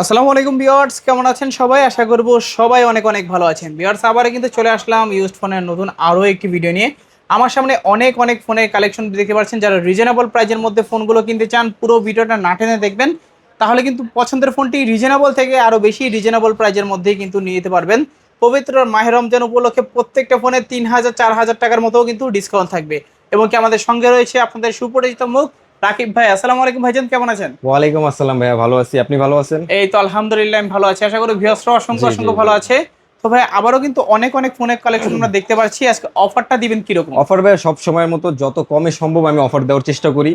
আসসালামু আলাইকুম ভিউয়ার্স, কেমন আছেন সবাই? আশা করব সবাই অনেক অনেক ভালো আছেন। ভিউয়ার্স, আবারও কিন্তু চলে আসলাম ইউজড ফোনের নতুন আরও একটি ভিডিও নিয়ে। আমার সামনে অনেক অনেক ফোনের কালেকশন দেখতে পাচ্ছেন। যারা রিজনেবল প্রাইজের মধ্যে ফোনগুলো কিনতে চান, পুরো ভিডিওটা না টেনে দেখবেন, তাহলে কিন্তু পছন্দের ফোনটি রিজনেবল থেকে আরও বেশি রিজনেবল প্রাইজের মধ্যেই কিন্তু নিয়ে যেতে পারবেন। পবিত্র মাহে রমজান উপলক্ষে প্রত্যেকটা ফোনে ৩,০০০ ৪,০০০ টাকার মতো কিন্তু ডিসকাউন্ট থাকবে। এবং কি আমাদের সঙ্গে রয়েছে আপনাদের সুপরিচিত মুখ রাকিব ভাই। আসসালামু আলাইকুম ভাইজান, কেমন আছেন? ওয়ালাইকুম আসসালাম ভাইয়া, ভালো আছি। আপনি ভালো আছেন? এই তো আলহামদুলিল্লাহ আমি ভালো আছি। আশা করি ভিউয়ার্সরা অসংখ্য জি জি অসংখ্য জি। ভালো আছে। তো ভাই আবারও কিন্তু অনেক অনেক ফোনের কালেকশন আমরা দেখতে পাচ্ছি। আজকে অফারটা দিবেন কিরকম? অফার ভাইয়া সব সময়ের মতো যত কমে সম্ভব আমি অফার দেওয়ার চেষ্টা করি।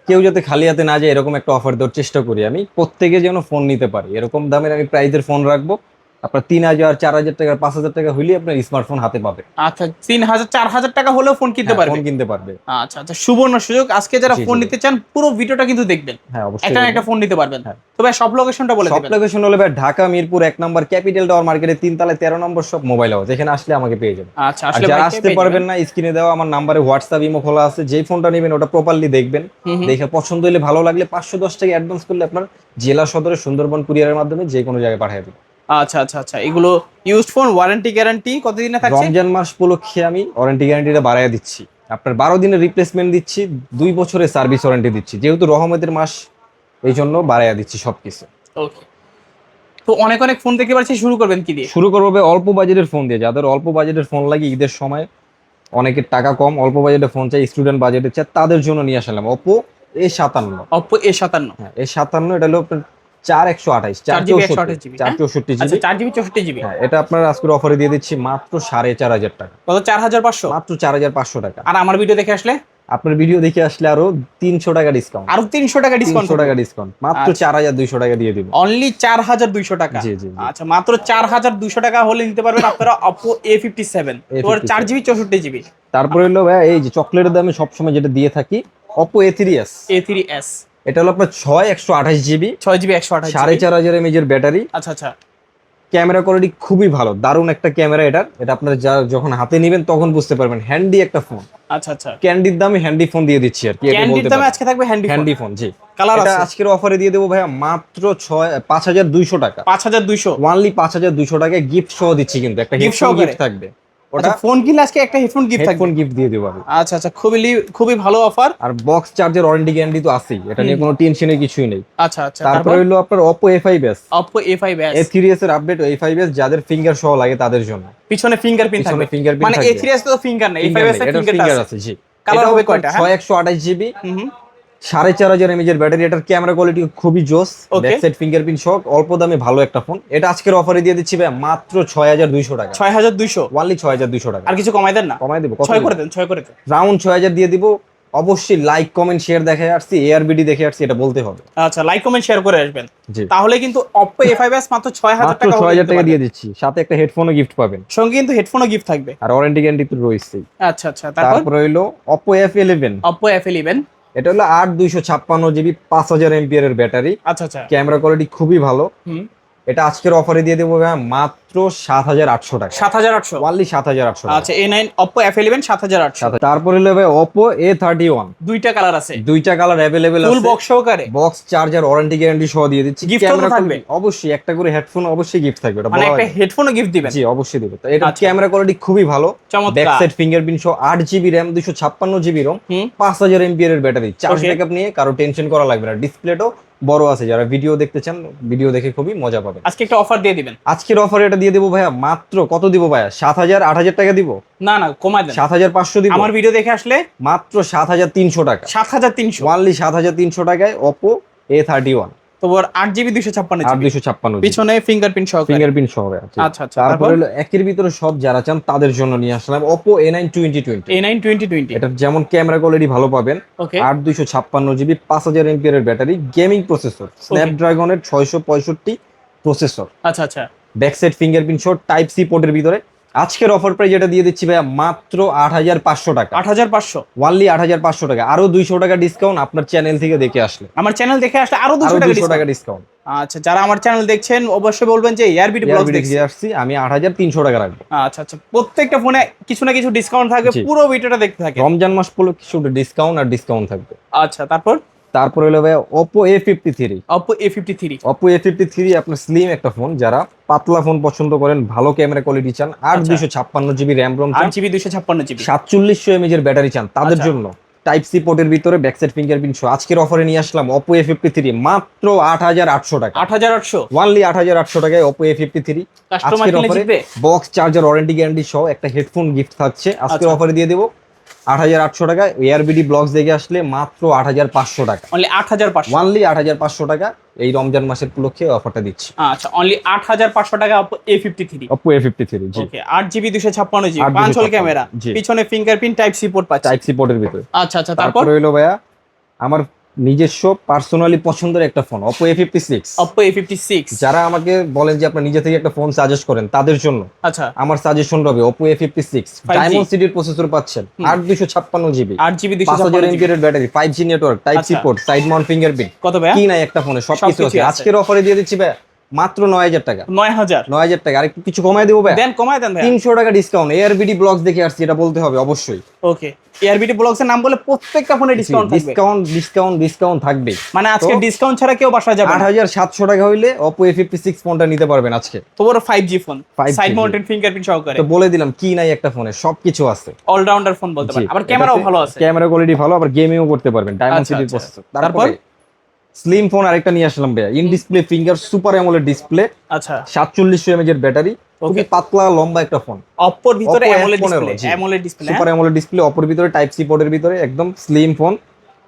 কেউ যাতে খালি হাতে না যায় এরকম একটা অফার দেওয়ার চেষ্টা করি আমি। প্রত্যেকে যেন ফোন নিতে পারে এরকম দামের আমি প্রাইজের ফোন রাখবো। আপনার 3,000 4,000 টাকা 5,000 টাকা হইলে আপনার স্মার্টফোন হাতে পাবে। আচ্ছা, ৩,০০০ ৪,০০০ টাকা হলেও ফোন কিনতে হ্যাঁ, পারবে? ফোন কিনতে পারবে। আচ্ছা আচ্ছা, সুবর্ণ সুযোগ। আজকে যারা জি জি ফোন ভাই। নিতে চান পুরো ভিডিওটা কিন্তু দেখবেন, হ্যাঁ অবশ্যই একটা না দেখবো। একটা ফোন নিতে পারবেন। হ্যাঁ, তো ভাই সব লোকেশনটা বলে সব দিবেন। লোকেশন হলো ভাই ঢাকা মিরপুর 1 নম্বর ক্যাপিটাল টাওয়ার মার্কেটের 3 তলায় 13 নম্বর সব মোবাইল হাউস। এখানে আসলে আমাকে পেয়ে যাবেন। আচ্ছা, আর আসলে যারা ভাইকে আসতে পেয়ে যাবেন। পারবেন না, স্ক্রিনে দেওয়া আমার নাম্বারে হোয়াটসঅ্যাপ ইমো খোলা আছে। যেই ফোনটা নেবেন ওটা প্রপারলি দেখবেন, হুম হুম। দেখে পছন্দ হলে ভালো লাগলে 510 টাকা অ্যাডভান্স করলে আপনার জেলা সদরে সুন্দরবন কুরিয়ারের মাধ্যমে যে কোনো জায়গায় পাঠিয়ে দেবেন। আচ্ছা আচ্ছা আচ্ছা, এগুলো ইউজড ফোন, ওয়ারেন্টি গ্যারান্টি কতদিনে থাকছে? রমজান মাস উপলক্ষে আমি ওয়ারেন্টি গ্যারান্টিটা বাড়ায় দিচ্ছি। আপনার 12 দিনের রিপ্লেসমেন্ট দিচ্ছি, 2 বছরের সার্ভিস ওয়ারেন্টি দিচ্ছি। যেহেতু রহমতের মাস এই জন্য বাড়ায় দিচ্ছি সবকিছু। ওকে। তো অনেক অনেক ফোন দেখতে পাচ্ছি, শুরু করবেন কি দিয়ে? শুরু করবো ভাই অল্প বাজেটের ফোন দিয়ে। যাদের অল্প বাজেটের ফোন লাগে ঈদের সময়, অনেকের টাকা কম, অল্প বাজেটে ফোন চাই, স্টুডেন্ট বাজেটে চাই, তাদের জন্য নিয়ে আসলাম ওপো A57। Oppo A57। হ্যাঁ A57, এটা হলো আপনার 4128 4 জিবি 128 জিবি, হ্যাঁ? 464 আচ্ছা, জিবি। 4 GB 64 GB. হ্যাঁ, এটা আপনার আজকের অফারে দিয়ে দিচ্ছি মাত্র 4,500 টাকা। কত? 4,500? মাত্র 4,500 টাকা। আর আমার ভিডিও দেখে আসলে আপনার ভিডিও দেখে আসলে আরো 300 টাকা ডিসকাউন্ট। আরো 300 টাকা ডিসকাউন্ট 300 টাকা ডিসকাউন্ট, মাত্র আচ্ছা। 4,200 টাকা দিয়ে দিব। অনলি 4,200 টাকা। জি জি জি। আচ্ছা, মাত্র 4,200 টাকা হলে নিতে পারবেন আপনারা Oppo A57। তোমার 4 জিবি 64 জিবি। তারপরে হলো ভাই এই যে চকলেটের দামে সবসময় যেটা দিয়ে থাকি, Oppo A3s। A3s। এটা হলো আপনার 128 জিবি, 6 জিবি 128 4,500 mAh এর ব্যাটারি। আচ্ছা আচ্ছা ক্যামেরা কোয়ালিটি খুবই ভালো, দারুণ একটা ক্যামেরা। এটা আপনার যখন হাতে নেবেন তখন বুঝতে পারবেন হ্যান্ডি একটা ফোন। আচ্ছা আচ্ছা। ক্যান্ডির দামে হ্যান্ডি ফোন দিয়ে দিচ্ছি আর কি, এটা ক্যান্ডির বলতে দামে পারেন। আজকে থাকবে হ্যান্ডি ফোন। হ্যান্ডি ফোন, জি। কালার এটা আছে? আজকের অফারে দিয়ে দেবো ভাইয়া মাত্র 5,200 টাকা। 5,200? ওয়ানলি 5,200 টাকায় গিফট সহ দিচ্ছি, কিন্তু একটা Gift হেডফোন সহকারে? গিফট থাকবে। ওটা আচ্ছা, ফোন কিনলে আজকে একটা হেডফোন গিফট থাকবে? হেডফোন গিফট দিয়ে দেবো আমি। আচ্ছা আচ্ছা, খুবই খুবই ভালো অফার। আর বক্স চার্জের ওয়ারেন্টি গ্যারান্টি তো আছেই, এটা নিয়ে কোনো টেনশনের কিছুই নেই। আচ্ছা আচ্ছা, তারপরে হলো আপনার Oppo A5s। Oppo A5s। A3s এর আপডেট A5s যাদের ফিঙ্গার সহ লাগে তাদের জন্য। পিছনে ফিঙ্গারপ্রিন্ট পিছনে থাকবে? fingerprint মানে থাকবে। A3s তো ফিঙ্গার নেই, ফিঙ্গার A5s নেই, এর এটা ফিঙ্গারটা ফিঙ্গার আছে। আছে, জি। কালার হবে কয়টা? হ্যাঁ, 6128 জিবি, হুম হুম। 4,500 mAh এর ব্যাটারি। এটার ক্যামেরা কোয়ালিটি খুবই জোস, Okay. ব্যাক সাইড ফিঙ্গারপ্রিন্ট সহ অল্প দামে ভালো একটা ফোন। এটা আজকের অফারে দিয়ে দিচ্ছি ভাই মাত্র 6,200 টাকা। 6,200? ওয়ানলি 6,200 টাকা। আর কিছু কমাই দেন না? কমাই দেবো, 6 করে দেন, 6 করে দেন। রাউন্ড 6,000 দিয়ে দিব। অবশ্যই লাইক কমেন্ট শেয়ার দেখে আসছি, এআরবিডি দেখে আসছি, এটা বলতে হবে। আচ্ছা, লাইক কমেন্ট শেয়ার করে আসবেন। জি। তাহলে কিন্তু Oppo A5s মাত্র 6,000 মাত্র টাকা হলে 6,000 নিতে টাকা পারবেন। দিয়ে দিচ্ছি, সাথে একটা হেডফোনও গিফট পাবেন। সঙ্গে কিন্তু হেডফোনও গিফট থাকবে। আর ওয়ারেন্টি গ্যারান্টি তো রয়েছেই। আচ্ছা আচ্ছা, তারপর? তারপরে হইলো Oppo F11। Oppo F11। এটা হলো 8,256 জিবি, 5,000 এমপিআর এর ব্যাটারি। আচ্ছা আচ্ছা। ক্যামেরা কোয়ালিটি খুবই ভালো। হুম। এটা আজকের অফারে দিয়ে দেবো ভাই মাত্র 7,800 টাকা। 7,800? ওয়ানলি 7,800 টাকা। আচ্ছা, A9 Oppo F11 7,800। তারপরে হলো ভাই Oppo A31। দুইটা কালার আছে? দুইটা কালার অ্যাভেলেবেল ফুল আছে। বক্স সহকারে? বক্স চার্জার ওয়ারেন্টি গ্যারান্টি সহ দিয়ে দিচ্ছি। Gift ও তো থাকবে? অবশ্যই একটা করে হেডফোন অবশ্যই গিফট থাকবে, এটা মানে বলা একটা লাগে। হেডফোনও গিফট দিবেন? জি অবশ্যই দেবো। তো এটা আচ্ছা। ক্যামেরা কোয়ালিটি খুবই ভালো, চমৎকার। ব্যাক সাইড ফিঙ্গারপ্রিন্ট সহ 8 জিবি র্যাম, 256 জিবি রোম, হুম। 5,000 এমপিআর এর ব্যাটারি। Charge Okay. ব্যাকআপ নিয়ে কারো টেনশন করা লাগবে না। ডিসপ্লেটাও বড় আছে, যারা ভিডিও দেখতে চান ভিডিও দেখে খুবই মজা পাবেন। আজকে একটা অফার দিয়ে দিবেন। আজকের অফারে এটা দিয়ে দেবো ভাইয়া মাত্র কত দিব ভাইয়া? 7,000 8,000 টাকা দিব? না না, কমাই দেন। 7,500 দিব? আমার ভিডিও দেখে আসলে মাত্র 7,300 টাকা। 7,300? ওয়ানলি 7,300 টাকায় Oppo A31। তোর 8 জিবি 256 জিবি, 8,256 পিছনে ফিঙ্গারপ্রিন্ট সহকারে। ফিঙ্গারপ্রিন্ট সহ আছে। আচ্ছা আচ্ছা, তারপর হলো একের ভিতরে সব যারা চান তাদের জন্য নিয়ে আসলাম Oppo A9 2020। A9 2020। এটা যেমন ক্যামেরা কোয়ালিটি ভালো পাবেন, ওকে। 8,256 জিবি, 5,000 এমপিআর এর ব্যাটারি, গেমিং প্রসেসর, স্ন্যাপড্রাগনের 665 প্রসেসর, আচ্ছা আচ্ছা। ব্যাক সাইড ফিঙ্গারপ্রিন্ট সহ টাইপ সি পোর্টের ভিতরে। আজকের অফার প্রাইস যেটা দিয়ে দিচ্ছি ভাইয়া মাত্র 8,500 টাকা। 8,500? ওয়ানলি 8,500 টাকা। আরো 200 টাকা ডিসকাউন্ট আপনার চ্যানেল থেকে দেখে আসলে। আমার চ্যানেল দেখে আসলে আরো আরো 200 টাকা 200 টাকা ডিসকাউন্ট? ডিসকাউন্ট। আচ্ছা, যারা আমার চ্যানেল দেখছেন অবশ্যই বলবেন যে এআরবিটি ব্লগস এআরবিডি দেখছি। দিয়ে আসছি আমি, 8,300 টাকা রাখবো। আচ্ছা আচ্ছা, প্রত্যেকটা ফোনে কিছু না কিছু ডিসকাউন্ট থাকবে, জি। পুরো ভিডিওটা দেখতে থাকে। রমজান মাস উপলক্ষে শুধু ডিসকাউন্ট আর ডিসকাউন্ট থাকবে। আচ্ছা, তারপর? তারপরে হলো ভাই Oppo A53। Oppo A53 Oppo A53 আপনার স্লিম একটা ফোন, যারা পাতলা ফোন পছন্দ করেন, ভালো ক্যামেরা কোয়ালিটি চান, আর আচ্ছা। 256 জিবি র্যাম রোম চান, 8GB 256GB 4700 এমএএইচ এর ব্যাটারি চান, তাদের আচ্ছা। জন্য টাইপ সি পোর্টের ভিতরে ব্যাকসাইড ফিঙ্গারপ্রিন্ট সহ আজকের অফারে নিয়ে আসলাম Oppo A53 মাত্র 8800 টাকা। 8800 ওয়ানলি 8800 টাকায় Oppo A53 কাস্টমার আজকের কিনলে অফারে জিতবে। বক্স চার্জার ওয়ারেন্টি গ্যারান্টি সহ একটা হেডফোন গিফট থাকছে। আজকের আচ্ছা। অফারে দিয়ে দেবো 8800 টাকা। এআরবিডি ব্লগস দেখে আসলে মাত্র 8500 টাকা। অনলি 8500 ওয়ানলি 8500 টাকা এই রমজান মাসের উপলক্ষে অফারটা দিচ্ছি। আচ্ছা অনলি 8500 টাকা Oppo A53 Oppo A53 জি। Okay 8GB 256GB 8GB 5 hole camera, জি। পিছনে ফিঙ্গারপ্রিন্ট টাইপ সি পোর্ট পাচ্ছি। টাইপ সি পোর্টের ভিতরে। আচ্ছা আচ্ছা তারপর তারপর হইলো ভাইয়া আমার নিজস্ব পার্সোনালি পছন্দের একটা phone Oppo A56। Oppo A56 যারা আমাকে বলেন যে আপনার নিজে থেকে একটা ফোন সাজেস্ট করেন, তাদের জন্য আচ্ছা আমার সাজেশন হবে Oppo A56 5G ডায়মন্ড সিটির প্রসেসর পাচ্ছেন, 8256GB 8GB 5000 256GB এমএএইচ এর battery, 5G network, type C আচ্ছা। পোর্ট, সাইড মাউন্ট ফিঙ্গারপ্রিন্ট, কত ভাই? কি নাই একটা ফোনে সবকিছু সবকিছুই আছে। আছে। আজকের অফারে দিয়ে দিচ্ছি ভাই মাত্র 9000 টাকা। 9000 9000 টাকা। আর একটু কিছু কমায় দেবো ভাই, দেন কমায় দেন ভাই। 300 টাকা ডিসকাউন্ট। এআরবিডি ব্লগস দেখে আসছি, এটা বলতে হবে অবশ্যই। ওকে এআরবিডি ব্লগস এর নাম বলে প্রত্যেকটা ফোনে ডিসকাউন্ট থাকবে। ডিসকাউন্ট ডিসকাউন্ট ডিসকাউন্ট থাকবে। মানে আজকে তো ডিসকাউন্ট ছাড়া কেউ বাসা যাবে না। 8700 টাকা হইলে Oppo A56 ফোনটা নিতে পারবেন আজকে। তোমার 5G phone 5G side mounted fingerprint সহকারে, তো বলে দিলাম কি নাই একটা ফোনে, সবকিছু আছে। অলরাউন্ডার ফোন বলতে পারেন। জি, আবার ক্যামেরাও এটাতে ভালো আছে, ক্যামেরা কোয়ালিটি ভালো, আবার গেমিংও করতে পারবেন। ডায়মন্ড আচ্ছা, সিটির আচ্ছা। প্রসেসর। তারপর? তারপর স্লিম ফোন আরেকটা নিয়ে আসলাম ভাইয়া, in display finger super AMOLED display, আচ্ছা 4700 এমএএইচ এর ব্যাটারি, খুবই পাতলা লম্বা একটা ফোন। Oppo এর ভিতরে Oppo অ্যামোলেড F15 ডিসপ্লে, জি। AMOLED display super AMOLED display, অপর ভিতরে টাইপ সি পোর্টের ভিতরে একদম স্লিম ফোন।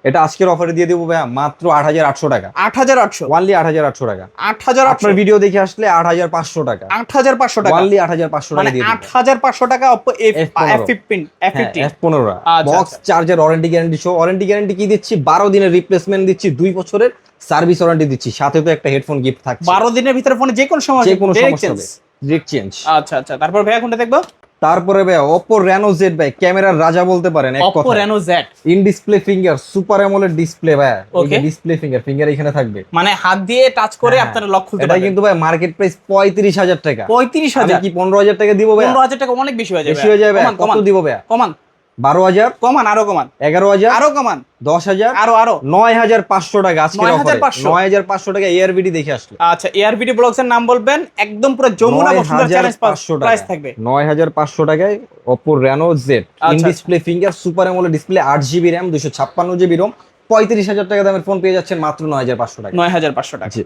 এটা আজকের অফারে দিয়ে দেবো ভাইয়া মাত্র 8800 টাকা। 8800 ওয়ানলি 8800 টাকা। 8800 আপনার ভিডিও দেখে আসলে 8500 টাকা। 8500 টাকা ওয়ানলি 8500 টাকা মানে দিয়ে দিবো। 8500 টাকা Oppo F15 F50 F15 আচ্ছা, বক্স আচ্ছা। চার্জার ওয়ারেন্টি গ্যারান্টি সহ। ওয়ারেন্টি গ্যারান্টি কি দিচ্ছি? 12 দিনের রিপ্লেসমেন্ট দিচ্ছি, 2 বছরের সার্ভিস ওয়ারেন্টি দিচ্ছি, সাথে তো একটা হেডফোন গিফট থাকছে। 12 দিনের ভিতরে ফোনে যে কোনো সময় যে কোনো direct সমস্যা change। হবে, ডিরেক্ট চেঞ্জ। আচ্ছা আচ্ছা তারপর ভাইয়া কোনটা দেখবো? তারপরে ভাই Oppo Reno Z ভাই, ক্যামেরার রাজা বলতে পারেন এক Oppo কথা। Reno Z in display finger super AMOLED display ভাই, Okay. ডিসপ্লে ফিঙ্গার এখানে থাকবে। মানে হাত দিয়ে টাচ করে হ্যাঁ, আপনারা লক খুলতে এটা পারবেন। কিন্তু ভাই মার্কেট প্রাইস 35000 টাকা। 35000 আমি কি 15000 টাকা দিব ভাই? 15000 টাকা অনেক বেশি হয়ে যাবে। বেশি হয়ে যাবে। কমান, কত কমান, দিব ভাই? কমান 12000, কমান আরো কমান 11000, আরো কমান 10000, আরো আরো 9500 টাকা আজকের অফারে। 9500 9500 টাকা এআরবিডি দেখে আসলে। আচ্ছা এআরবিডি ব্লগস এর নাম বলবেন, একদম পুরো যমুনা বসুন্ধরা চ্যালেঞ্জ 9500 প্রাইস টাকা। থাকবে। 9500 টাকায় Oppo Reno Z ইন আচ্ছা। Display finger super AMOLED display, 8GB RAM 256GB ROM, 35000 টাকা দামের ফোন পেয়ে যাচ্ছেন মাত্র 9500 টাকা। 9500 টাকা। জি,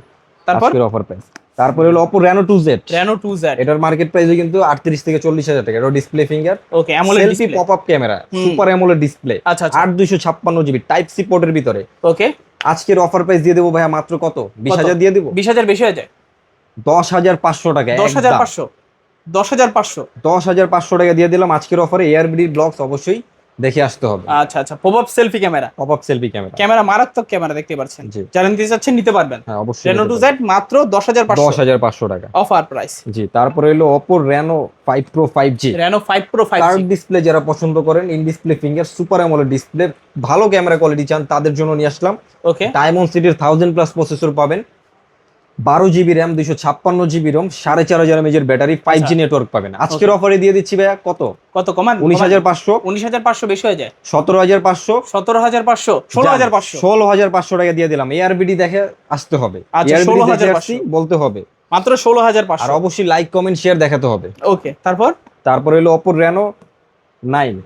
তারপর আজকের অফার প্রাইস। তারপরে হলো Oppo Reno 2Z। Reno 2Z এটার মার্কেট প্রাইস কিন্তু 38 থেকে 40000 টাকা। এটা ডিসপ্লে ফিঙ্গার, ওকে AMOLED selfie display. Pop up camera, super AMOLED display, আচ্ছা, আচ্ছা। 8256GB টাইপ সি পোর্টের ভিতরে। ওকে আজকের অফার প্রাইস দিয়ে দেবো ভাইয়া মাত্র কত? 20000 দিয়ে দেবো। 20000 বেশি হয়ে যায়। 10500 টাকা। 10500 10500 10500 টাকা দিয়ে দিলাম আজকের অফারে। এআরবিডি ব্লগস অবশ্যই দেখে আসতে হবে। আচ্ছা আচ্ছা pop up selfie camera, pop up selfie camera, camera মারাত্মক ক্যামেরা দেখতে পাচ্ছেন। জি। যারা নিতে চাচ্ছেন নিতে পারবেন। হ্যাঁ অবশ্যই। Reno 2Z মাত্র 10500 10500 টাকা অফার প্রাইস। জি। তারপরে হলো Oppo Reno 5 Pro 5G। Reno 5 Pro 5G curve display যারা পছন্দ করেন, in display finger super AMOLED display, ভালো ক্যামেরা কোয়ালিটি চান, তাদের জন্য নিয়ে আসলাম। ওকে ডায়মন্ড সিটির 1000+ প্রসেসর পাবেন, 12GB RAM 256GB ROM, 4500 mAh এর ব্যাটারি, 5G নেটওয়ার্ক পাবেন। আজকের অফারে দিয়ে দিচ্ছি ভাইয়া কত? কত কমান? 19500, 19500 বেশি হয়ে যায়। 17500, 17500 16500 16500 টাকা দিয়ে দিলাম। এআরবিডি দেখে আসতে হবে। আচ্ছা, ARBD দেখে 16500 আসছি বলতে হবে। মাত্র আর 16500 অবশ্যই লাইক কমেন্ট শেয়ার দেখাতে হবে। ওকে তারপর তারপরে হলো Oppo Reno 9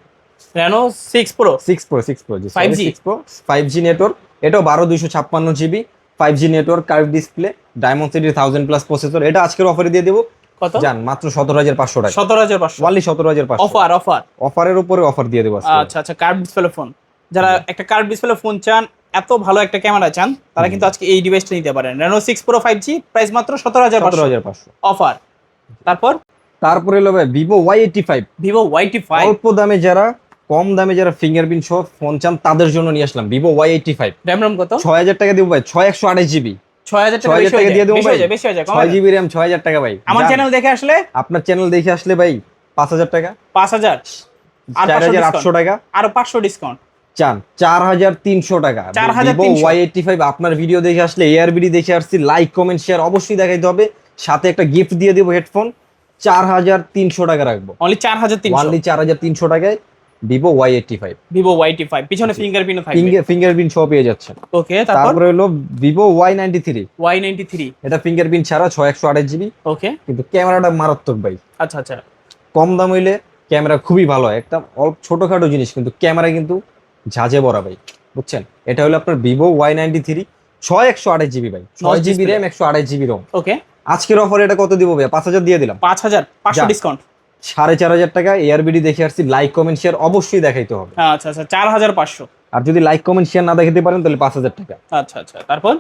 Reno 6 Pro 6 Pro জি 5G 6 Pro 5G নেটওয়ার্ক, এটাও 12256GB 5G network, curve display, diamond সিটির 1000+ প্রসেসর। এটা আজকের অফারে দিয়ে দেবো কত? জান মাত্র 17500 টাকা। 17500 ওয়ানলি 17500। অফার অফার অফারের উপরে অফার দিয়ে দেবো আজকে। আচ্ছা আচ্ছা কার্ভ ডিসপ্লে ফোন, যারা একটা কার্ভ ডিসপ্লে ফোন চান, এত ভালো একটা ক্যামেরা চান, তারা কিন্তু আজকে এই ডিভাইসটা নিতে পারেন। Reno 6 Pro 5G প্রাইস মাত্র 17500 17500। অফার। তারপরে হলো ভাই Vivo Y85। Vivo Y85 অল্প দামে যারা, কম দামে যারা ফিঙ্গারপ্রিন্ট সহ ফোন চান, তাদের জন্য নিয়ে আসলাম Vivo Y85। RAM ROM কত? 6000 টাকা দিব ভাই, 6128GB। 6000 টাকা 6000 বেশি টাকা হয়ে দিয়ে যায়, দেবো বেশি ভাই। হয়ে যায়, বেশি হয়ে যায়, কমায় 6GB RAM 6000 টাকা ভাই। আমার যান, চ্যানেল দেখে আসলে আপনার চ্যানেল দেখে আসলে ভাই 5000 টাকা, 5000 আর 4800 টাকা আরো 500 ডিসকাউন্ট। চান 4300 টাকা। 4300 Vivo Y85 আপনার ভিডিও দেখে আসলে, এআরবিডি দেখে আসছি, লাইক কমেন্ট শেয়ার অবশ্যই দেখাইতে হবে, সাথে একটা গিফট দিয়ে দেবো হেডফোন। 4300 টাকা রাখবো, অনলি 4300 ওয়ানলি 4300 টাকায় ভিভো Y85। ভিভো Y85 পিছনে ফিঙ্গারপ্রিন্টও থাকবে, ফিঙ্গারপ্রিন্ট সহ পেয়ে যাচ্ছেন। ওকে তারপর তারপরে হলো ভিভো Y93। Y93 এটা ফিঙ্গারপ্রিন্ট ছাড়া 6128 জিবি, ওকে কিন্তু ক্যামেরাটা মারাত্মক ভাই। আচ্ছা আচ্ছা কম দাম হইলে ক্যামেরা খুবই ভালো হয়, একটা অল্প ছোটখাটো জিনিস কিন্তু ক্যামেরা কিন্তু ঝাঁঝে ভরা ভাই, বুঝছেন। এটা হলো আপনার ভিভো Y93 6128 জিবি ভাই, 6 জিবি র্যাম 128 জিবি রোম। ওকে আজকের অফারে এটা কত দিব ভাই? 5000 দিয়ে দিলাম। 5500 যা। ডিসকাউন্ট, 4500 টাকা। এআরবিডি দেখে আসছি, লাইক কমেন্ট শেয়ার অবশ্যই দেখাইতে হবে। আচ্ছা আচ্ছা 4500, আর যদি লাইক কমেন্ট শেয়ার না দেখাতে পারেন তাহলে 5000 টাকা। আচ্ছা আচ্ছা তারপর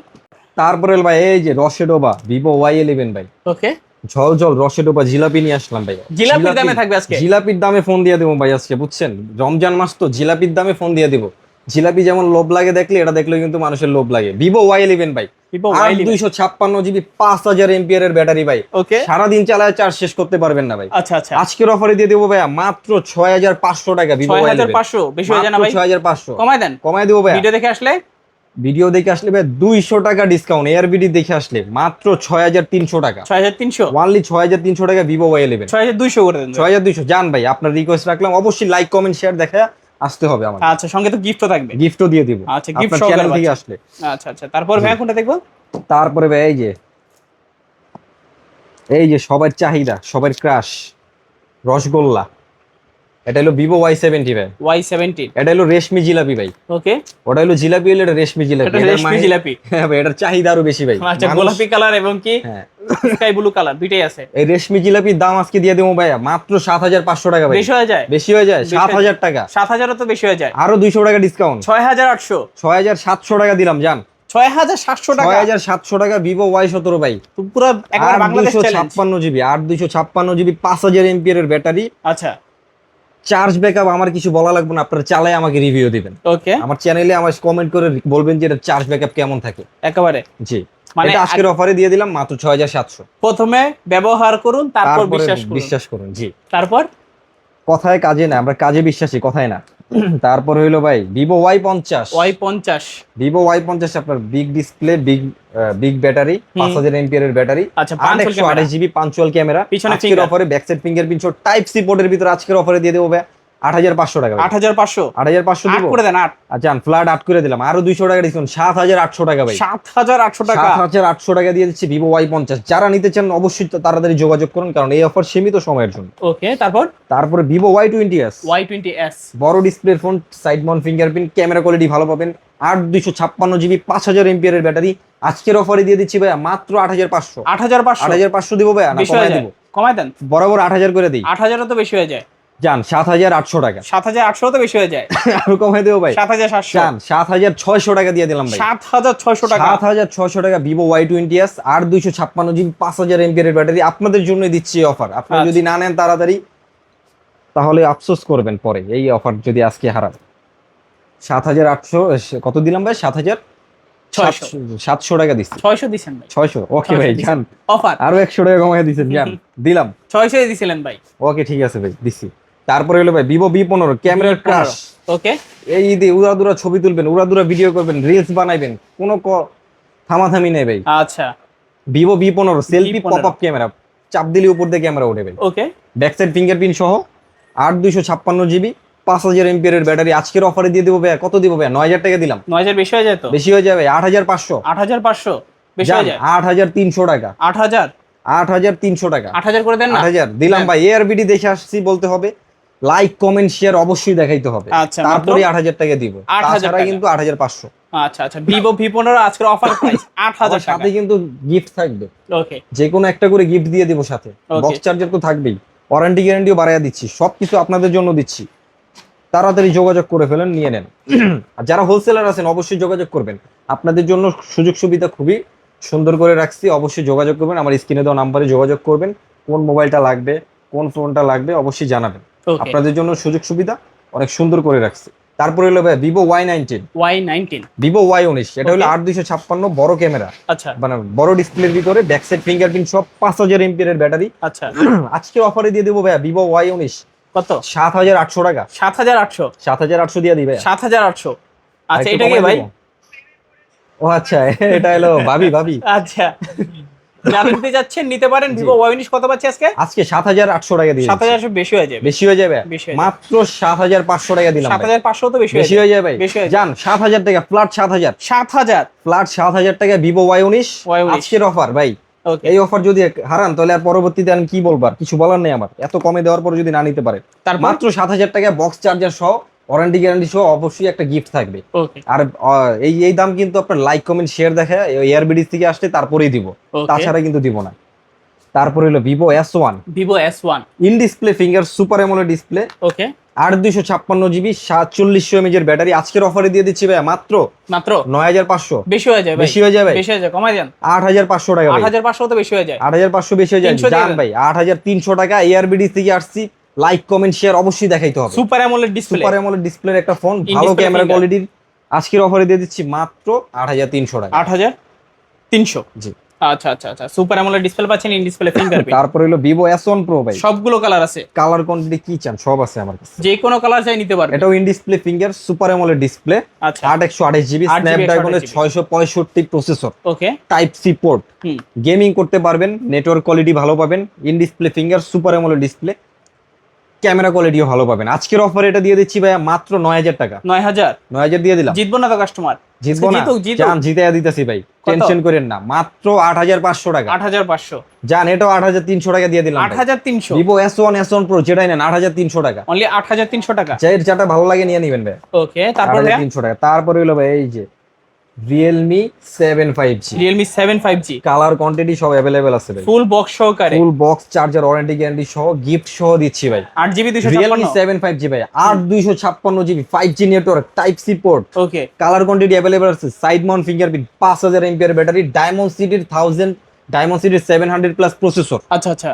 তারপরে ভাই এই যে রশেডোবা ভিভো Y11 ভাই, ওকে ঝলঝল রশেডোবা জিলাপি নিয়ে আসলাম ভাই। জিলাপির দামে থাকবে আজকে, জিলাপির দামে ফোন দিয়ে দেবো ভাই আজকে, বুঝছেন। রমজান মাস তো, জিলাপির দামে ফোন দিয়ে দিব। জিলাপি যেমন লোভ লাগে দেখলে, এটা দেখলে কিন্তু মানুষের লোভ লাগে। ভিভো Y11 ভাই, ভিভো আর Y11 256 জিবি 5000 এমপিআর এর ব্যাটারি ভাই। ওকে সারাদিন চালায় চার্জ শেষ করতে পারবেন না ভাই। আচ্ছা আচ্ছা আজকের অফারে দিয়ে দেবো ভাই মাত্র 6500 টাকা। ভিভো Y11 6500 বেশি হয়ে যায় না ভাই? 6500 কমায় দেন, কমায় দেবো ভাই। ভিডিও দেখে আসলে ভিডিও দেখে আসলে ভাই 200 টাকা ডিসকাউন্ট। এআরবিডি দেখে আসলে মাত্র 6300 টাকা। 6300, ওয়ানলি 6300 টাকা ভিভো Y11। 6200 করে দেন। 6200 জান ভাই, আপনার রিকোয়েস্ট রাখলাম, অবশ্যই লাইক কমেন্ট শেয়ার দেখা আসতে হবে আমার। আচ্ছা সঙ্গে তো গিফটও থাকবে, গিফটও দিয়ে দিব আচ্ছা গিফট আপনার সহকারে চ্যানেল থেকে পাচ্ছেন। আসলে। আচ্ছা আচ্ছা তারপর ভাই কোনটা দেখবো? তারপরে ভাই এই যে সবার চাহিদা, সবার ক্রাশ রসগোল্লা, এটা হলো ভিভো Y70 ভাই। Y17 এটা হলো রেশমি জিলাপি ভাই। ওকে ওটা হলো জিলাপি, হলো এটা রেশমি জিলাপি। এটা এটার রেশমি জিলাপি, হ্যাঁ ভাই, এটার চাহিদা আরো বেশি ভাই। আচ্ছা মানুষ- গোলাপি কালার এবং কি হ্যাঁ, স্কাই ব্লু কালার দুইটাই আছে। এই রেশমি জিলাপির দাম আজকে দিয়ে দেবো ভাই মাত্র 7500 টাকা ভাই। বেশি হয়ে যায়, বেশি হয়ে যায়, বেশি হয়ে 7000 টাকা। 7000 তো বেশি হয়ে যায়। আরো 200 টাকা ডিসকাউন্ট, 6800, 6700 টাকা দিলাম জান। 6700 টাকা 6700 টাকা ভিভো Y17 ভাই। তো পুরো একবার Bangladesh challenge. 256 GB, 256 GB 5000 MPR এর ব্যাটারি। আচ্ছা চার্জ ব্যাকআপ আমার কিছু বলা লাগবে না, আপনারা চালায় আমাকে রিভিউ দিবেন। ওকে আমার চ্যানেলে আমার কমেন্ট করে বলবেন যে এটা চার্জ ব্যাকআপ কেমন থাকে। একেবারে জি, মানে এটা আজকের অফারে দিয়ে দিলাম মাত্র 6700। প্রথমে ব্যবহার করুন তারপর তারপরে বিশ্বাস করুন। জি, তারপর কথায় কাজে না, আমরা কাজে বিশ্বাসী, কথায় না। তারপর হইলো ভাই Vivo Y50। Y50 Vivo Y50 আপনার big display, big battery, 5000 MPR এর ব্যাটারি, আচ্ছা, punctual camera। 128 GB punctual camera. পিছনে আজকের finger। অফারে ব্যাক সাইড ফিঙ্গারপ্রিন্ট সহ টাইপ সি পোর্টের ভিতরে আজকের অফারে দিয়ে দেবো ভাই 8500 টাকা। 8500 8500 আট দিব। করে দেন, 8 আচ্ছা ফ্ল্যাট 8 করে দিলাম, আরো 200 টাকা ডিসকাউন্ট, 7800 টাকা ভাই। 7800 টাকা 7800 টাকা দিয়ে দিচ্ছি ভিভো Y50। যারা নিতে চান অবশ্যই তো তাড়াতাড়ি যোগাযোগ করুন, কারণ এই অফার সীমিত সময়ের জন্য। ওকে তারপর তারপরে ভিভো Y20s, Y20s বড় ডিসপ্লের phone, side mount fingerprint, camera quality ভালো পাবেন। 256 জিবি 5000 এমপিআর এর ব্যাটারি। আজকের অফারে দিয়ে দিচ্ছি ভাই মাত্র 8500। 8500 দিব ভাই, না বেশি কমায় হয়ে দিব? যায়, কমায় দেন। বরাবর 8000 করে দিই 8000 তো বেশি হয়ে যায়। জান, 7800 টাকা। 7800 তো বেশি হয়ে যায়। আরো কমায় দেবো ভাই, 7700 জান 7600 টাকা দিয়ে দিলাম ভাই। 7600 টাকা 7600 টাকা ভিভো Y20s, আর 256 জিবি 5000 এমপিআর এর ব্যাটারি। আপনাদের জন্য দিচ্ছি অফার, আপনারা আচ্ছা। যদি না নেন তাড়াতাড়ি তাহলে আফসোস করবেন পরে, এই অফার যদি আজকে হারান। 7800 কত দিলাম ভাই? 700 টাকা দিচ্ছি। 600 দিছেন ভাই, 600 ওকে ভাই, জান অফার আরো 100 টাকা কমায় দিচ্ছেন, জান দিলাম। 600 দিছিলেন ভাই। ওকে ঠিক আছে ভাই, দিচ্ছি। তারপরে হলো ভাই ভিভো V15 ক্যামেরার ক্রাশ। ওকে এই ঈদে উড়াদুরা ছবি তুলবেন, উড়াদুরা ভিডিও করবেন, রিলস বানাইবেন, কোনো থামাথামি নেই ভাই। আচ্ছা Vivo V15 selfie V15 pop up camera, চাপ দিলে উপর দিয়ে ক্যামেরা উঠে ভাই। ওকে ব্যাক সাইড ফিঙ্গারপ্রিন্ট সহ 256 জিবি 5000 এমপিআর এর ব্যাটারি। আজকের অফারে দিয়ে দেবো ভাই, কত দিব ভাই? 9000 টাকা দিলাম। 9000 বেশি হয়ে যায় তো? বেশি হয়ে যাবে, 8500। 8500 বেশি হয়ে যায়। 8300 টাকা। 8000 8300 টাকা। 8000 করে দেন না। 8000 দিলাম ভাই। এআরবিডি দেখে আসছি বলতে হবে, লাইক কমেন্ট শেয়ার অবশ্যই দেখাইতে হবে, আচ্ছা, তারপরে মাত্র 8000 টাকা দিব। 8000 তাছাড়া টাকা। কিন্তু 8500। আচ্ছা আচ্ছা ভিভো V15 আজকের অফার প্রাইস 8000 টাকা। সাথে কিন্তু গিফট থাকবে, ওকে যে কোনো একটা করে গিফট দিয়ে দিব সাথে। Okay. বক্স চার্জার তো থাকবেই, ওয়ারেন্টি গ্যারান্টিও বাড়াইয়া দিচ্ছি, সবকিছু আপনাদের জন্য দিচ্ছি। তাড়াতাড়ি যোগাযোগ করে ফেলেন, নিয়ে নেন। আর যারা হোলসেলার আছেন অবশ্যই যোগাযোগ করবেন, আপনাদের জন্য সুযোগ সুবিধা খুবই সুন্দর করে রাখছি। অবশ্যই যোগাযোগ করবেন, আমার স্ক্রিনে দেওয়া নাম্বারে যোগাযোগ করবেন। কোন মোবাইলটা লাগবে, কোন ফোনটা লাগবে অবশ্যই জানাবেন। ওকে আপনাদের জন্য সুযোগ সুবিধা অনেক সুন্দর করে রাখছি। তারপরে হলো ভাই Vivo Y19, Y19 Vivo Y19, এটা হলো Okay. 8256 বড় ক্যামেরা, আচ্ছা মানে বড় ডিসপ্লের ভিতরে ব্যাক সাইড ফিঙ্গারপ্রিন্ট সব 5000 এমপিআর এর ব্যাটারি। আচ্ছা আজকে অফারে দিয়ে দেবো ভাই ভিভো Y19 কত? 7800 টাকা। 7800 7800 দিয়ে দিবে। 7800 আচ্ছা একটু এটা কি কমায় ভাই? দিবো? ও আচ্ছা, এটা হলো ভাবি। আচ্ছা যারা নিতে যাচ্ছেন নিতে পারেন। ভিভো Y19 কত পাচ্ছি আজকে? আজকে 7,800 টাকা দিয়ে 7,800 বেশি হয়ে যাবে। বেশি হয়ে যাবে, মাত্র 7,500 টাকা দিলাম। 7,500 তো বেশি হয়ে যাবে ভাই। জান 7,000 টাকা ফ্ল্যাট, 7,000 ফ্ল্যাট 7,000 টাকা ভিভো Y19 আজকের অফার ভাই। এই অফার যদি হারান তাহলে আর পরবর্তীতে আমি কি বলবো, আর কিছু বলার নেই আমার। এত কমে দেওয়ার পর যদি না নিতে পারে, তার মাত্র 7,000 টাকা বক্স চার্জার সহ, ওয়ারেন্টি গ্যারান্টি সহ অবশ্যই একটা গিফট থাকবে। আর এই দাম কিন্তু আপনার লাইক কমেন্ট শেয়ার দেখা এয়ারবিডিস থেকে আসলে তারপরেই দিব, তাছাড়া কিন্তু দিব না। তারপরে হলো Vivo S1 in display finger super AMOLED display, okay 8,256 GB 4700 mAh এর ব্যাটারি। আজকের অফারে দিয়ে দিচ্ছি ভাই মাত্র 9,500। বেশি হয়ে যাবে, বেশি হয়ে যাবে, কমাই দেন। 8,500 টাকা, 8,500 তো বেশি হয়ে যায়, 8,500 বেশি হয়ে যায়। জান ভাই 8,300 টাকা এয়ারবিডিস থেকে আসছি। লাইক কমেন্ট শেয়ার অবশ্যই দেখাইতে হবে। সুপার অ্যামোলেড ডিসপ্লের একটা ফোন, ভালো ক্যামেরা কোয়ালিটির। আজকের অফারে দিয়ে দিচ্ছি মাত্র 8,300 টাকা। 8,300, জি। আচ্ছা আচ্ছা আচ্ছা, সুপার অ্যামোলেড ডিসপ্লে পাচ্ছেন, ইন ডিসপ্লে ফিঙ্গারপ্রিন্ট। তারপর হলো ভিভো S1 Pro ভাই, সবগুলো কালার আছে, কালার কোয়ান্টিটি কি চান সব আছে আমার কাছে, যে কোনো কালার চাই নিতে পারবেন। এটাও in display finger super AMOLED display, 8/128 GB স্ন্যাপড্রাগনের 665 processor, okay type C port. Gaming করতে পারবেন, নেটওয়ার্ক কোয়ালিটি ভালো পাবেন। In display finger super AMOLED display, camera কোয়ালিটিও ভালো পাবেন। আজকের অফারে এটা দিয়ে দিচ্ছি ভাইয়া মাত্র 9,000 টাকা। 9,000 দিয়ে দিলাম। জিতবো না তো কাস্টমার, জিতবো না, জান জিতাইয়া দিতেছি ভাই, টেনশন করেন না। মাত্র 8,500 টাকা। 8,500 জান, এটাও 8,300 টাকা দিয়ে দিলাম। 8,300 ভিভো S1 Pro যেটাই নেন 8,300 টাকা, অনলি 8,300 টাকা। যেটা ভালো লাগে নিয়ে নেবেন ভাই, ওকে। তারপর 8,300 টাকা। তারপরে হলো ভাই এই যে Realme 7 5G কালার কোয়ান্টিটি সব अवेलेबल আছে ভাই, ফুল বক্স সহকারে, full box charger warranty guarantee সহ গিফট সহ দিচ্ছি ভাই। 8GB 256 Realme 7 5G ভাই, 8/256 GB 5G network type C port, okay colour quantity available আছে। Side mount fingerprint, 5000 mAh battery, diamond সিটির 700 প্লাস প্রসেসর। আচ্ছা আচ্ছা,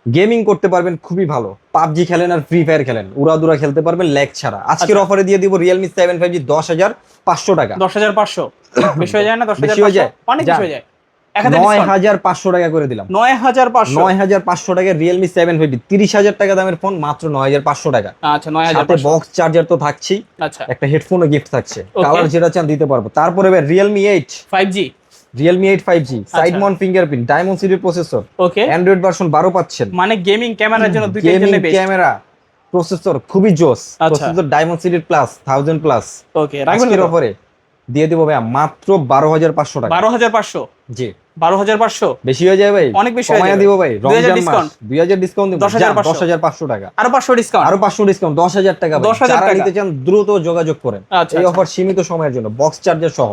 গেমিং করতে পারবেন খুবই ভালো। পাবজি খেলেন আর ফ্রি ফায়ার খেলেন, উড়াদুরা খেলতে পারবেন ল্যাগ ছাড়া। আজকের অফারে দিয়ে দিব Realme 7 5G 10,500 টাকা। 10,500 বেশি হয়ে যায় না? 10,500 অনেক বেশি হয়ে যায়। 9,500 টাকা করে দিলাম। 9,500 টাকা Realme 7 5G, 30,000 টাকা দামের ফোন, মাত্র 9,500 টাকা। আচ্ছা 9,500, বক্স চার্জার তো থাকছেই, আচ্ছা একটা হেডফোনও গিফট থাকছে। কালার যেটা চান দিতে পারবো। তারপরে Realme 8 5G side mount fingerprint, diamond সিটির প্রসেসর, ওকে অ্যান্ড্রয়েড ভার্সন 12 পাচ্ছেন। মানে গেমিং ক্যামেরার জন্য দুইটার জন্য বেস্ট ক্যামেরা, প্রসেসর খুবই জোস, প্রসেসর ডায়মন্ড সিটির প্লাস 1000 প্লাস, ওকে রাখবেন অফারে দিয়ে দেব ভাই মাত্র 12,500 টাকা। 12,500, জি 12,500 বেশি হয়ে যায় ভাই, অনেক বেশি হয়ে যায়। দিব ভাই, রমজান মাস 2,000 ডিসকাউন্ট দিব। 10,500 টাকা, আরো 500 ডিসকাউন্ট, 10,000 টাকা। 10,000 টাকা নিতে চান দ্রুত যোগাযোগ করেন। এই অফার সীমিত সময়ের জন্য, বক্স চার্জার সহ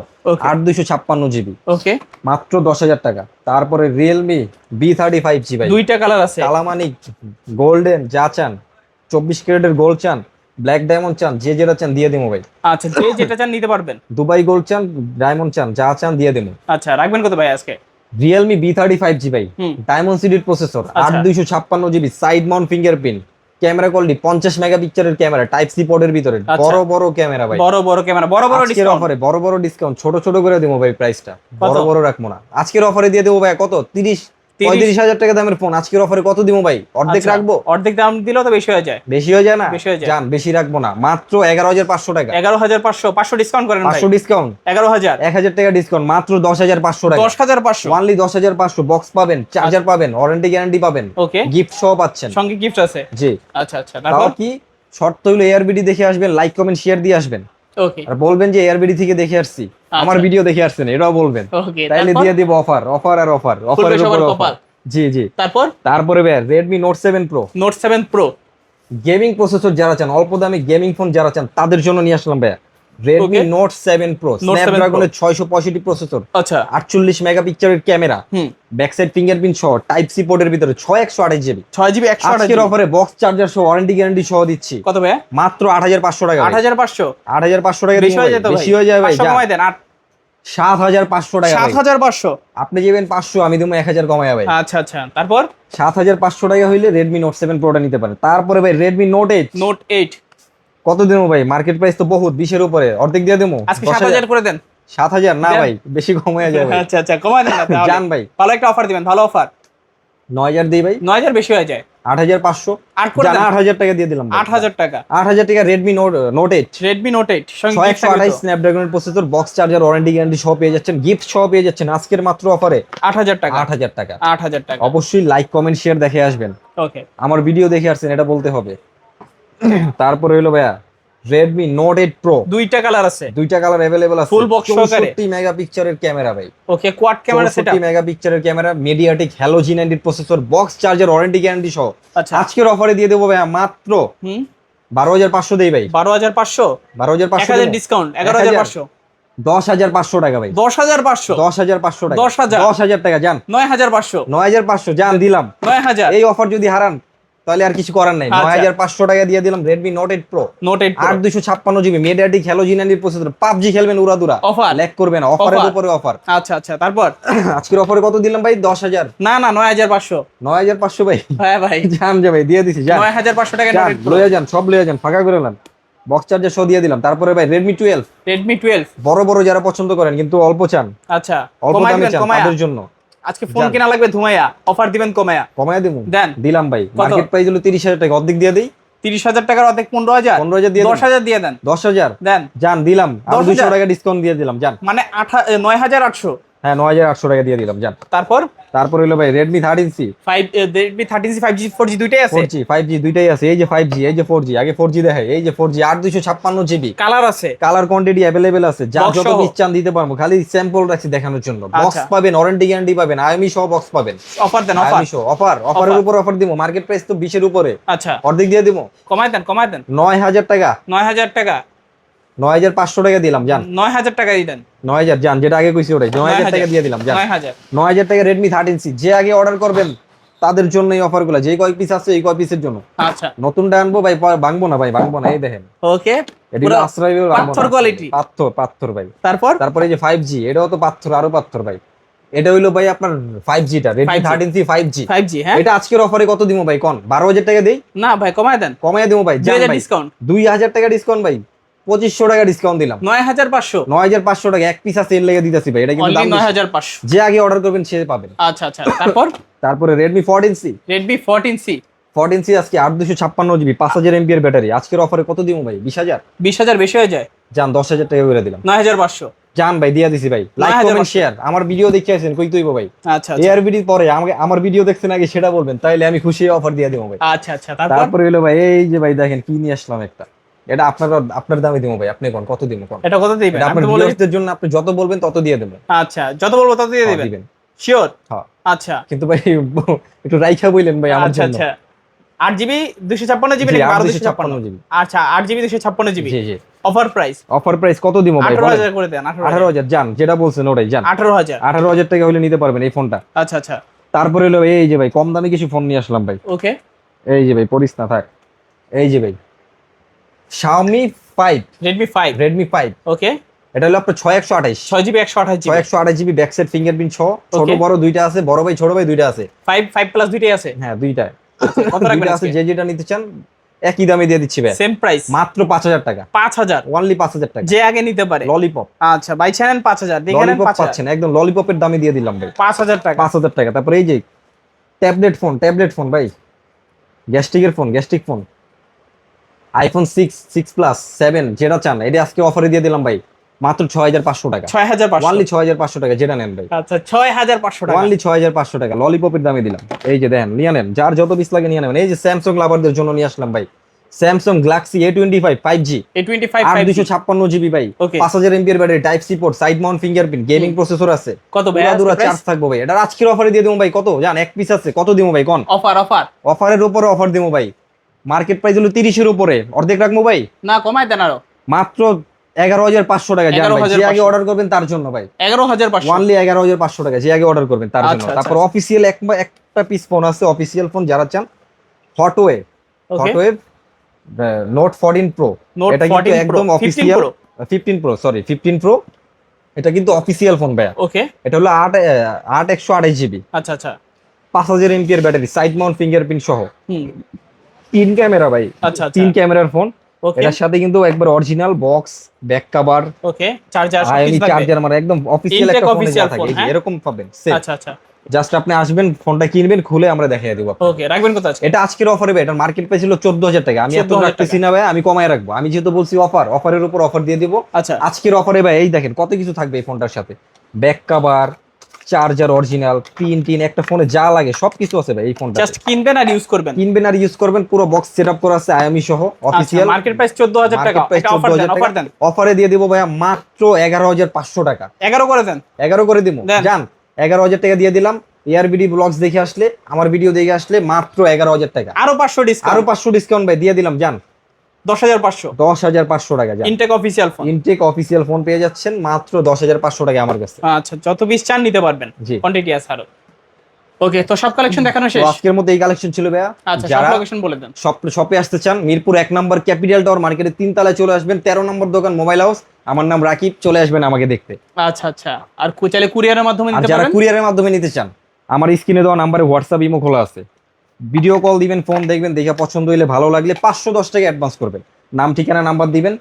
8,256 জিবি, ওকে মাত্র 10,000 টাকা। তারপরে Realme B35G ভাই, দুইটা কালার আছে, কালামানিক গোল্ডেন, যা চান 24 ক্যারেটের গোল্ড চান, ব্ল্যাক ডায়মন্ড চান, যে যেটা চান দিয়ে দেবো ভাই। আচ্ছা, যে যেটা চান নিতে পারবেন। দুবাই গোল্ড চান, ডায়মন্ড চান, যা চান দিয়ে দেবো। আচ্ছা, রাখবেন কত ভাই আজকে? Realme B35G ভাই, ডায়মন্ড সিটির processor, 8,256 GB, side mount fingerprint, camera quality 50 মেগাপিক্সেলের ক্যামেরা, টাইপ সি পোর্টের ভিতরে, বড় বড় ক্যামেরা ভাই, বড় ক্যামেরা, বড় ডিসকাউন্ট অফারে, বড় ডিসকাউন্ট, ছোট করে দেবো ভাই প্রাইসটা, বড় রাখবো না। আজকের অফারে দিয়ে দেবো ভাই কত? 35,000 টাকা দামের ফোন আজকের অফারে কত দিব ভাই? অর্ধেক রাখবো। অর্ধেক দাম দিলেও তো বেশি হয়ে যায়। বেশি হয়ে যায় না? জান বেশি রাখবো না, মাত্র 11,500 টাকা। 11,500, 500 ডিসকাউন্ট করেন ভাই। 500 ডিসকাউন্ট, 11,000, 1,000 টাকা ডিসকাউন্ট, মাত্র 10,500 টাকা। 10,500, অনলি 10,500। বক্স পাবেন, চার্জার পাবেন, ওয়ারেন্টি গ্যারান্টি পাবেন, ওকে গিফট সহ পাচ্ছেন, সঙ্গে গিফট আছে, জি। আচ্ছা আচ্ছা, তারপর কি শর্ত হলো এআরবিডি দেখে আসবেন, লাইক কমেন্ট শেয়ার দিয়ে আসবেন, ওকে আর বলবেন যে এআরবিডি থেকে দেখে আসছি, আমার ভিডিও দেখে আসছেন, এটাও বলবেন, ওকে তাইলে দিয়ে দিব অফার আর অফার, অফারের উপর অফার, জি জি। তারপরে Redmi Note 7 Pro gaming processor যারা চান, অল্প দামে গেমিং ফোন যারা চান, তাদের জন্য নিয়ে আসলাম ভাইয়া Redmi Note 7 Pro, স্ন্যাপড্রাগনের 665 প্রসেসর, আচ্ছা 48 মেগাপিক্সেলের ক্যামেরা, ব্যাক সাইড ফিঙ্গারপ্রিন্ট সহ, টাইপ সি পোর্টের ভিতরে, 6/128 জিবি, 6GB 128 জিবি। অফারে বক্স চার্জার সহ ওয়ারেন্টি গ্যারান্টি সহ দিচ্ছি। কত ভাইয়া? মাত্র 8,500 টাকা। 8,500 টাকা বেশি হয়ে যায় ভাই, কমাই দেন। 7,500 টাকা। 7,500, আপনি যাবেন 500, আমি দেবো 1,000 কমায়া ভাই। আচ্ছা আচ্ছা, তারপর 7,500 টাকা হইলে Redmi Note 7 Pro টা নিতে পারেন। তারপরে ভাই Redmi Note 8 কত দেবো ভাই? মার্কেট প্রাইস তো বহুত, 20 এর উপরে, অর্ধেক দিয়ে দেবো। আজকে 7,000 করে দেন। 7,000 না ভাই, বেশি কমায়া যাবে। আচ্ছা আচ্ছা, কমায় দেন না তাহলে। জান ভাই ভালো একটা অফার দিবেন, ভালো অফার। 9,000 দেই ভাই। 9,000 বেশি হয়ে যায়। 8500 আর করে জানা দেন 8000 টাকা দিয়ে দিলাম 8000 টাকা। 8000 টাকা Redmi Note 8 Redmi Note 8 সঙ্গে gift থাকবে 128 তো? স্ন্যাপড্রাগনের processor, box charger, warranty guarantee সহ পেয়ে যাচ্ছেন, গিফট সহ পেয়ে যাচ্ছেন আজকের মাত্র অফারে 8000 টাকা। 8000 টাকা। 8000 টাকা। অবশ্যই লাইক কমেন্ট শেয়ার দেখে আসবেন, ওকে। আমার ভিডিও দেখে আসছেন এটা বলতে হবে। তারপরে হলো ভাইয়া Redmi Note 8 Pro, দুইটা কালার আছে। দুইটা কালার अवेलेबल আছে, Full box সহকারে। 64 মেগাপিক্সেলের ক্যামেরা ভাই, ওকে, কোয়াড ক্যামেরা সেটআপ। 64 মেগাপিক্সেলের camera, MediaTek hello G90 processor, box charger, warranty guarantee সহ আচ্ছা। আজকের অফারে দিয়ে দেবো ভাইয়া মাত্র 12500 দেই ভাই, 12500। 12500 1000 ডিসকাউন্ট 11500। 10500 টাকা ভাই, 10500। 10500 টাকা, 10,000 10000 টাকা যান, 9500। 9500 যান দিলাম। 9000। এই অফার যদি হারান তাহলে আর কিছু করার নাই। আচ্ছা। 9500 টাকা দিয়ে দিলাম Redmi Note 8 Pro, Note 8 Pro। 8256 GB MediaTek hello G90 processor, PUBG খেলবেন উড়াদুরা, Offer। ল্যাগ করবে না, অফারের Offer। উপরে অফার। আচ্ছা আচ্ছা, তারপর আজকের অফারে কত দিলাম ভাই? 10000। না না 9500। 9500 ভাই, হ্যাঁ ভাই, জান যে ভাই দিয়ে দিছি, জান 9500 টাকা জান, Note 8 Pro। লয়ে যান, সব লয়ে যান, ফাঁকা করে নেন, বক্স চার্জার সহ দিয়ে দিলাম। তারপরে ভাই Redmi 12, Redmi 12। বড় বড় যারা পছন্দ করেন কিন্তু অল্প চান, আচ্ছা, অল্প কমাই দামে দিবেন চান, কমায়া। তাদের জন্য আজকে ফোন যান। কেনা লাগবে ধুমাইয়া, অফার দিবেন কমায়া। কমায় দেবো, দেন। দিলাম ভাই। কত? মার্কেট প্রাইস হলো 30000 টাকা, অর্ধেক দিয়ে দেই, 30000 টাকার অর্ধেক 15000। 15000 দিয়ে দেন। 10000 দিয়ে দেন। 10000 দেন। জান দিলাম, আর 10,000 200 টাকা ডিসকাউন্ট দিয়ে দিলাম, জান। মানে 9800। হ্যাঁ 9800 টাকা দিয়ে দিলাম, জান। তারপর তারপর হলো ভাই Redmi 13C, 5 Redmi 13C 5G 4G দুইটাই আছে। 4G 5G দুইটাই আছে, এই যে 5G এই যে 4G, আগে 4G দেখাই, এই যে 4G 8256 জিবি, কালার আছে। কালার কোয়ান্টিটি अवेलेबल আছে, যা Box যত সহ। পিস চান দিতে পারবো, খালি স্যাম্পল রাখছি দেখানোর জন্য। বক্স আচ্ছা। পাবেন, ওয়ারেন্টি গ্যারান্টি পাবেন, আইএমই সহ বক্স পাবেন, অফার দেন, অফার। আইএমই সহ অফার, অফারের Offer। উপর অফার দিব, মার্কেট প্রাইস তো 20 এর উপরে, আচ্ছা, অর্ধেক দিয়ে দিব, কমাই দেন, কমাই দেন। 9000 টাকা, 9000 টাকা। 9500 টাকা দিলাম, জান। 9000 টাকা দিয়ে দেন। 9000 জান, যেটা আগে কইছি ওটাই, 9000 টাকা দিয়ে দিলাম, জান। 9000। 9000 টাকা Redmi 13C, যে আগে অর্ডার করবেন তাদের জন্য এই অফারগুলো, যে কয় পিস আছে এই কয় পিসের জন্য। আচ্ছা, নতুনটা আনবো ভাই, ভাঙবো না ভাই, ভাঙবো না, এই দেখেন ওকে। এটি পুরো আশ্রয় পাথর কোয়ালিটি। পাথর পাথর ভাই। তারপর তারপরে এই যে 5G, এটাও তো পাথর, আরো পাথর ভাই। এটা হইলো ভাই আপনার 5G টা, Redmi 5G 13C 5G। 5G, হ্যাঁ। এটা আজকের অফারে কত দিমো ভাই কোন? 12000 টাকা দেই? না ভাই, কমাই দেন। কমায় দিমো ভাই, জান 2000 ভাই, ডিসকাউন্ট। 2000 টাকা ডিসকাউন্ট ভাই, 2500 টাকা ডিসকাউন্ট দিলাম, 9500। 9500 টাকা, এক পিস আছে এর লেগে দিতেছি ভাই, এটা কিন্তু অনলি দাম বেশি। 9500। যে আগে অর্ডার করবেন সে পাবেন। আচ্ছা আচ্ছা, তারপর তারপরে Redmi 14C, Redmi 14C। 14C আজকে 8256 জিবি, 5000 mAh এর ব্যাটারি, আজকের অফারে কত দিমো ভাই? 20000। 20000 বেশি হয়ে যায়। জান 10000 টাকা করে দিলাম, 9500। জান ভাই দিয়া দিছি ভাই। লাইক 9500 কমেন্ট শেয়ার, আমার ভিডিও দেখে আসেন কই তুইবো ভাই, আচ্ছা আচ্ছা এআরবিডি পরে আমাকে আমার ভিডিও দেখছেন আগে সেটা বলবেন, তাইলে আমি খুশি অফার দিয়ে দেবো ভাই। আচ্ছা আচ্ছা, তারপর তারপরে হলো ভাই এই যে ভাই দেখেন কি নিয়ে আসলাম একটা, এটা আপনার দামে দিবো ভাই, আপনি কোন কত দিবো কোন? এটা কত দিবেন? এটা আমি আপনার তো বলে ভিউয়ারদের জন্য, আপনি যত বলবেন তত দিয়ে দেবো। আচ্ছা, যত বলবো তত দিয়ে হ্যাঁ, দিবেন। দিবেন। শিওর? হ্যাঁ, আচ্ছা কিন্তু ভাই একটু রাইখা বললেন ভাই আমার আচ্ছা জন্য। আচ্ছা। 8GB 256GB জি, নাকি 8256 1256? আচ্ছা, 8GB 256GB। জি জি। অফার প্রাইস অফার প্রাইস কত দিবো ভাই? 18000 করে দেন। 18000। 18000 জান, যেটা বলছেন ওটাই জান। 18000। 18000 টাকা হলে নিতে পারবেন এই ফোনটা। আচ্ছা আচ্ছা, তারপরে হলো এই যে ভাই কম দামি কিছু ফোন নিয়ে আসলাম ভাই, ওকে। এই যে ভাই পড়িস না থাক, এই যে ভাই Xiaomi 5, Redmi 5। Redmi 5, ওকে। এটা হলো আপনার 6128, 6GB 128GB। 6128 GB back side fingerprint সহ, ছোট Okay. বড় দুইটা আছে, বড় ভাই ছোট ভাই দুইটা আছে, 5 প্লাস দুইটাই আছে। হ্যাঁ দুইটা কত রাখবেন দুইটা আছে, আজকে? যে যেটা নিতে চান একই দামে দিয়ে দিচ্ছি ভাই, সেম প্রাইস মাত্র 5000 টাকা, 5000। অনলি 5000 টাকা। যে আগে নিতে পারে। ললিপপ, আচ্ছা, বাই চ্যানেল 5000 দেখেন, ললিপপ 5000। পাচ্ছেন, একদম ললিপপের দামে দিয়ে দিলাম ভাই, 5000 টাকা। 5000 টাকা। তারপরে এই যে ট্যাবলেট ফোন ভাই, গ্যাস্ট্রিক ফোন, আইফোন 6 প্লাস 7 যেটা চান, এটা আজকে অফারে দিয়ে দিলাম ভাই, মাত্র 6500 টাকা, 6500। অনলি 6500 টাকা, যেটা নেন ভাই, আচ্ছা, 6500 টাকা। অনলি 6500 টাকা ললিপপের দামে দিলাম। এই যে দেখেন, নিয়ে নেন, যার যত পিস লাগে নিয়ে নেবেন। এই যে স্যামসাং লাভারদের জন্য নিয়ে আসলাম ভাই, Samsung Galaxy A25 5G, A25 8256 GB ভাই, Okay. 5000 mAh এর battery, type C port, side mount fingerprint, gaming processor আছে, কত ভাই? পুরো চার্জ থাকবে ভাই। এটা আজকের অফারে দিয়ে দেবো ভাই, কত জান? এক পিস আছে, কত দিবো ভাই কোন? Offer offer. অফারের উপরে অফার দেবো ভাই, মার্কেট প্রাইস হলো 30 এর উপরে, অর্ধেক রাখবো ভাই, না কমাই দেন আরো। মাত্র 11500 টাকা। জান ভাই, যে আগে 11,500 অর্ডার করবেন তার জন্য ভাই, 11500। অনলি 11500 টাকা, যে আগে অর্ডার করবেন তার জন্য। আচ্ছা, তারপর অফিসিয়াল একটা পিস ফোন আছে, অফিসিয়াল ফোন যারা চান, হটওয়েভ ওকে। নোট 14 প্রো, Note এটা কিন্তু 14 Pro, একদম 15 অফিসিয়াল, Pro। 15 প্রো, এটা কিন্তু অফিসিয়াল ফোন ভাই। ওকে। এটা হলো 8128 জিবি, আচ্ছা আচ্ছা। 5000 mAh এর ব্যাটারি, সাইড মাউন্ট ফিঙ্গারপ্রিন্ট সহ, হুম। 3 ক্যামেরা ভাই, আচ্ছা আচ্ছা। 3 ক্যামেরার ফোন। ওকে এটার সাথে কিন্তু একবার অরিজিনাল বক্স, ব্যাক কভার, ওকে, চার্জার আইএমই সবকিছু থাকবে। চার্জার, মানে একদম অফিসিয়াল Intake একটা ফোনে official যা থাকে phone, এই যে হ্যাঁ? এরকম পাবেন same। আচ্ছা আচ্ছা। জাস্ট আপনি আসবেন, ফোনটা কিনবেন, খুলে আমরা দেখিয়ে দেবো। ওকে, রাখবেন কত আছে? এটা আজকের অফারে ভাই, এটার মার্কেট প্রাইস ছিল 14,000 টাকা। আমি এত 14,000 রাখতেছি না ভাই, আমি কমায় রাখবো। আমি যেহেতু বলছি অফারের উপর অফার দিয়ে দিব। আচ্ছা আজকের অফারে ভাই এই দেখেন কত কিছু থাকবে এই ফোনটার সাথে। Back cover, charger original, pin tin, একটা ফোনে যা লাগে সবকিছু আছে ভাই এই ফোনটা। জাস্ট কিনবেন আর ইউজ করবেন। কিনবেন আর ইউজ করবেন, পুরো বক্স সেটআপ করা আছে আইএমই সহ অফিশিয়াল। মার্কেট প্রাইস 14,000 টাকা, এটা অফার দেন, অফার দেন। অফারে দিয়ে দিব ভাইয়া মাত্র 11,500 টাকা। 11 করে দেন। 11 করে দিব দেন। জান, 11,000 টাকা দিয়ে দিলাম। এআরবিডি ব্লগস দেখে আসলে, আমার ভিডিও দেখে আসলে মাত্র 11,000 টাকা। আরো 500 ডিসকাউন্ট, আরো 500 ডিসকাউন্ট ভাই দিয়ে দিলাম জান, 10,500। 10,500 টাকা জান। Intact official phone, intact official phone পেয়ে যাচ্ছেন মাত্র 10,500 টাকা আমার কাছে। আচ্ছা, যত পিস চান নিতে পারবেন, জি। কোয়ান্টিটি আছে আরো। ওকে, তো সব কালেকশন দেখানো শেষ? তো আজকের মধ্যে এই কালেকশন ছিল ভাইয়া। আচ্ছা, সব যারা লোকেশন বলে দেন। শপে আসতে চান, মিরপুর 1 নম্বর ক্যাপিটাল টাওয়ার মার্কেটের 3 তলায় চলে আসবেন, 13 নম্বর দোকান মোবাইল হাউস। আমার নাম রাকিব, চলে আসবেন আমাকে দেখতে। আচ্ছা আচ্ছা, আর চাইলে কুরিয়ারের মাধ্যমে আর নিতে যারা পারবেন। কুরিয়ারের মাধ্যমে নিতে চান, আমার স্ক্রিনে দেওয়া নাম্বারে হোয়াটসঅ্যাপ ইমো খোলা আছে। ভিডিও কল দিবেন, ফোন দেখবেন, দেখে পছন্দ হইলে, ভালো লাগলে 510 টাকা অ্যাডভান্স করবেন। নাম, ঠিকানা, নাম্বার দিবেন,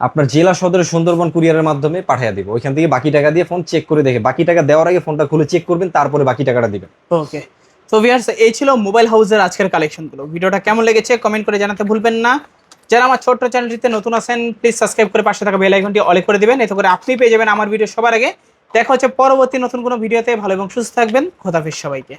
আপনার জেলা সদরের সুন্দরবন কুরিয়ারের মাধ্যমে পাঠিয়ে দিব। ওইখান থেকে বাকি টাকা দিয়ে ফোন চেক করে দেখে, বাকি টাকা দেওয়ার আগে ফোনটা খুলে চেক করবেন, তারপরে বাকি টাকাটা দিবেন। ওকে, তো ভিউয়ার্স, এই ছিল মোবাইল হাউসের আজকের কালেকশনগুলো। ভিডিওটা কেমন লেগেছে কমেন্ট করে জানাতে ভুলবেন না। যারা আমার ছোট্ট চ্যানেলটিতে নতুন আছেন, প্লিজ সাবস্ক্রাইব করে পাশে থাকা বেল আইকনটি অল করে দিবেন, এতে করে আপনি পেয়ে যাবেন আমার ভিডিও সবার আগে। দেখা হচ্ছে পরবর্তী নতুন কোনো ভিডিওতে। ভালো এবং সুস্থ থাকবেন। খোদাফেজ সবাইকে।